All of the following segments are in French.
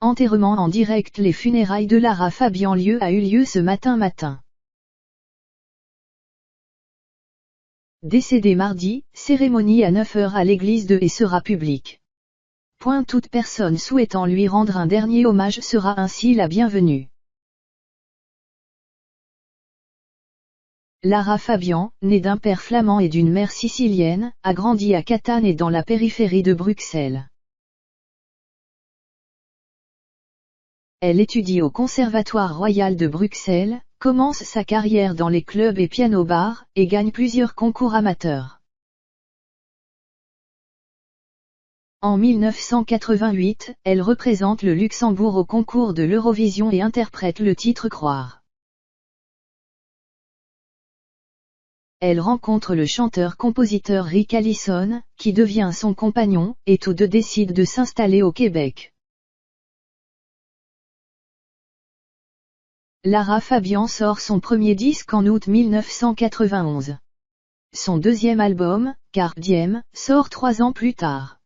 Enterrement en direct. Les funérailles de Lara Fabian a eu lieu ce matin. Décédée mardi, cérémonie à 9h à l'église de et sera publique. Toute personne souhaitant lui rendre un dernier hommage sera ainsi la bienvenue. Lara Fabian, née d'un père flamand et d'une mère sicilienne, a grandi à Catane et dans la périphérie de Bruxelles. Elle étudie au Conservatoire royal de Bruxelles, commence sa carrière dans les clubs et piano-bars, et gagne plusieurs concours amateurs. En 1988, elle représente le Luxembourg au concours de l'Eurovision et interprète le titre Croire. Elle rencontre le chanteur-compositeur Rick Allison, qui devient son compagnon, et tous deux décident de s'installer au Québec. Lara Fabian sort son premier disque en août 1991. Son deuxième album, Carpe Diem, sort 3 ans plus tard.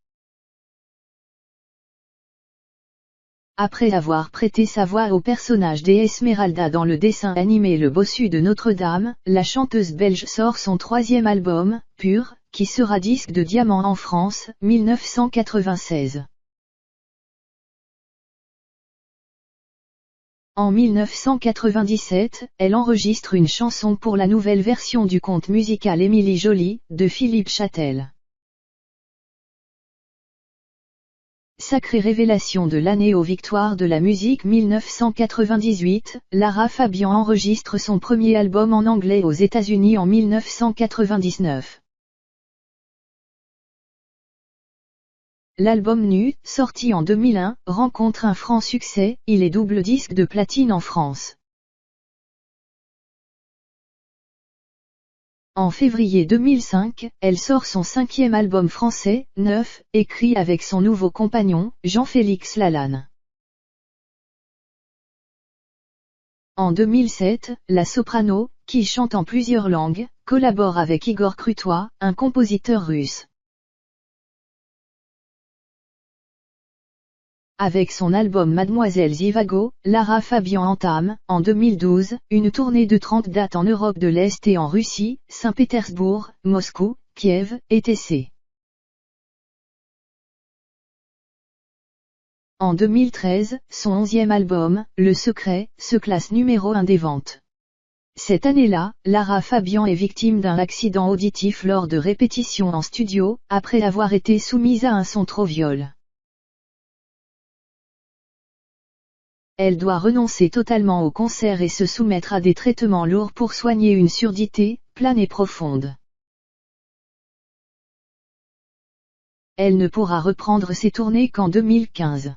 Après avoir prêté sa voix au personnage des Esmeralda dans le dessin animé Le Bossu de Notre-Dame, la chanteuse belge sort son 3e album, Pur, qui sera disque de diamant en France, 1996. En 1997, elle enregistre une chanson pour la nouvelle version du conte musical Émilie Joly, de Philippe Châtel. Sacrée révélation de l'année aux Victoires de la musique 1998, Lara Fabian enregistre son premier album en anglais aux États-Unis en 1999. L'album Nu, sorti en 2001, rencontre un franc succès, il est double disque de platine en France. En février 2005, elle sort son 5e album français, Neuf, écrit avec son nouveau compagnon, Jean-Félix Lalanne. En 2007, la soprano, qui chante en plusieurs langues, collabore avec Igor Krutoy, un compositeur russe. Avec son album Mademoiselle Zivago, Lara Fabian entame, en 2012, une tournée de 30 dates en Europe de l'Est et en Russie, Saint-Pétersbourg, Moscou, Kiev, etc. En 2013, son 11e album, Le Secret, se classe numéro 1 des ventes. Cette année-là, Lara Fabian est victime d'un accident auditif lors de répétitions en studio, après avoir été soumise à un son trop viol. Elle doit renoncer totalement au concert et se soumettre à des traitements lourds pour soigner une surdité, plane et profonde. Elle ne pourra reprendre ses tournées qu'en 2015.